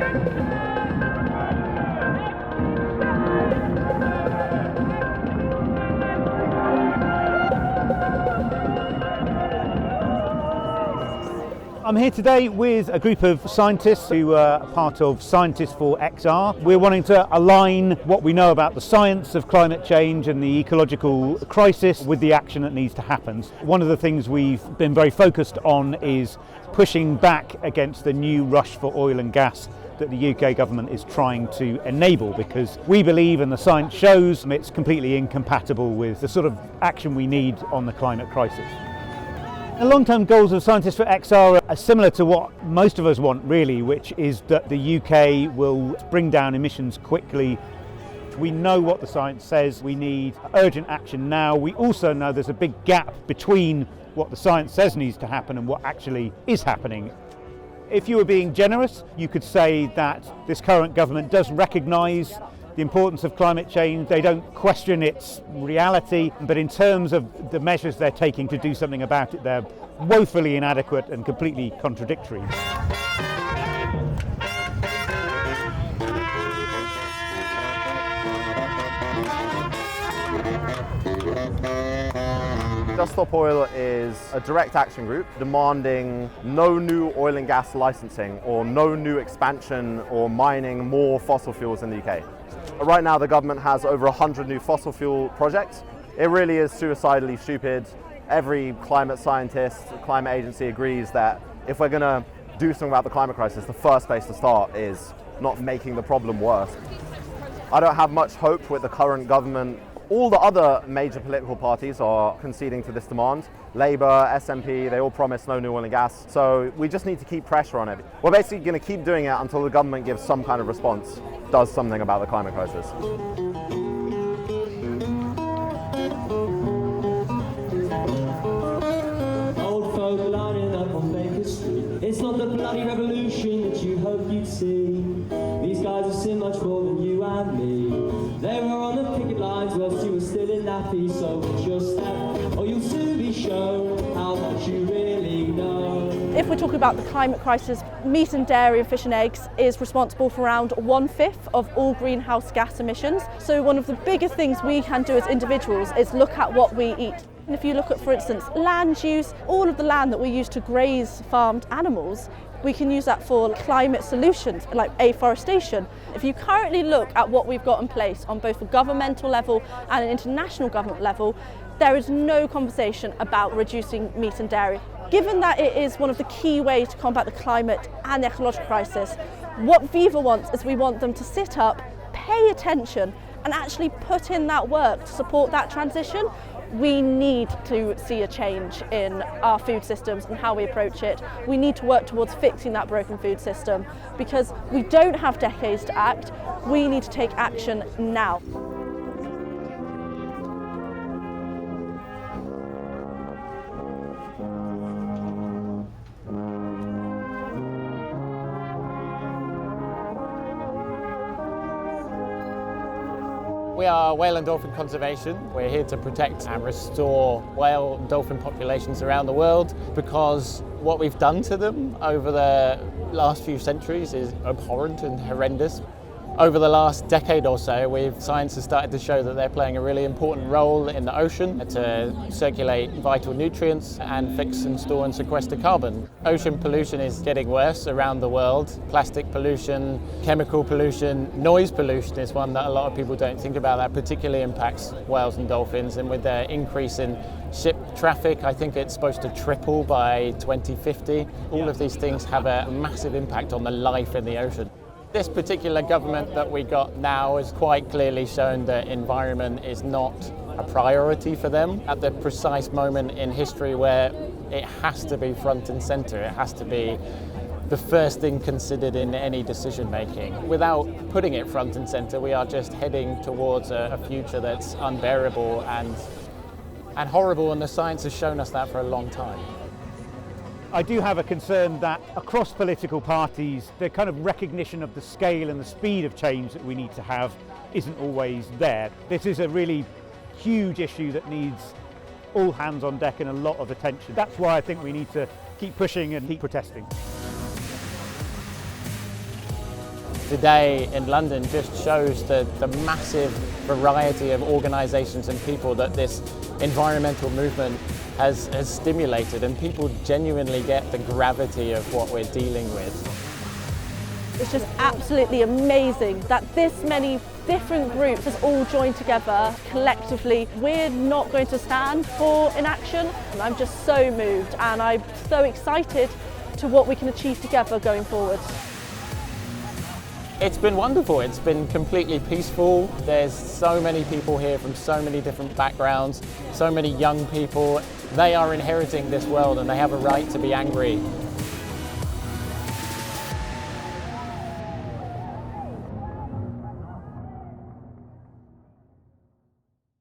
I'm here today with a group of scientists who are part of Scientists for XR. We're wanting to align what we know about the science of climate change and the ecological crisis with the action that needs to happen. One of the things we've been very focused on is pushing back against the new rush for oil and gas that the UK government is trying to enable, because we believe, and the science shows, it's completely incompatible with the sort of action we need on the climate crisis. The long-term goals of Scientists for XR are similar to what most of us want, really, which is that the UK will bring down emissions quickly. We know what the science says. We need urgent action now. We also know there's a big gap between what the science says needs to happen and what actually is happening. If you were being generous, you could say that this current government does recognise the importance of climate change. They don't question its reality, but in terms of the measures they're taking to do something about it, they're woefully inadequate and completely contradictory. Just Stop Oil is a direct action group demanding no new oil and gas licensing or no new expansion or mining more fossil fuels in the UK. Right now the government has over 100 new fossil fuel projects. It really is suicidally stupid. Every climate scientist, climate agency agrees that if we're going to do something about the climate crisis, the first place to start is not making the problem worse. I don't have much hope with the current government. All the other major political parties are conceding to this demand. Labour, SNP, they all promise no new oil and gas. So we just need to keep pressure on it. We're basically going to keep doing it until the government gives some kind of response, does something about the climate crisis. Old folk lining up on Baker Street. It's not the bloody revolution that you hoped you'd see. These guys have seen much more than you and me. They were on the picket lines whilst you were still in nappy, so watch your step, or you'll soon be shown how much you really know. If we're talking about the climate crisis, meat and dairy and fish and eggs is responsible for around 1/5 of all greenhouse gas emissions. So one of the biggest things we can do as individuals is look at what we eat. And if you look at, for instance, land use, all of the land that we use to graze farmed animals, we can use that for climate solutions like afforestation. If you currently look at what we've got in place on both a governmental level and an international government level, there is no conversation about reducing meat and dairy. Given that it is one of the key ways to combat the climate and the ecological crisis, what Viva wants is we want them to sit up, pay attention and actually put in that work to support that transition. We need to see a change in our food systems and how we approach it. We need to work towards fixing that broken food system because we don't have decades to act. We need to take action now. We are Whale and Dolphin Conservation. We're here to protect and restore whale and dolphin populations around the world because what we've done to them over the last few centuries is abhorrent and horrendous. Over the last decade or so, science has started to show that they're playing a really important role in the ocean to circulate vital nutrients and fix and store and sequester carbon. Ocean pollution is getting worse around the world. Plastic pollution, chemical pollution, noise pollution is one that a lot of people don't think about that particularly impacts whales and dolphins. And with the increase in ship traffic, I think it's supposed to triple by 2050. All of these things have a massive impact on the life in the ocean. This particular government that we got now has quite clearly shown that environment is not a priority for them at the precise moment in history where it has to be front and centre. It has to be the first thing considered in any decision making. Without putting it front and centre, we are just heading towards a future that's unbearable and horrible, and the science has shown us that for a long time. I do have a concern that across political parties, the kind of recognition of the scale and the speed of change that we need to have isn't always there. This is a really huge issue that needs all hands on deck and a lot of attention. That's why I think we need to keep pushing and keep protesting. today in London just shows the massive variety of organisations and people that this environmental movement has stimulated, and people genuinely get the gravity of what we're dealing with. It's just absolutely amazing that this many different groups has all joined together collectively. We're not going to stand for inaction. I'm just so moved, and I'm so excited to what we can achieve together going forward. It's been wonderful. It's been completely peaceful. There's so many people here from so many different backgrounds, so many young people. They are inheriting this world and they have a right to be angry.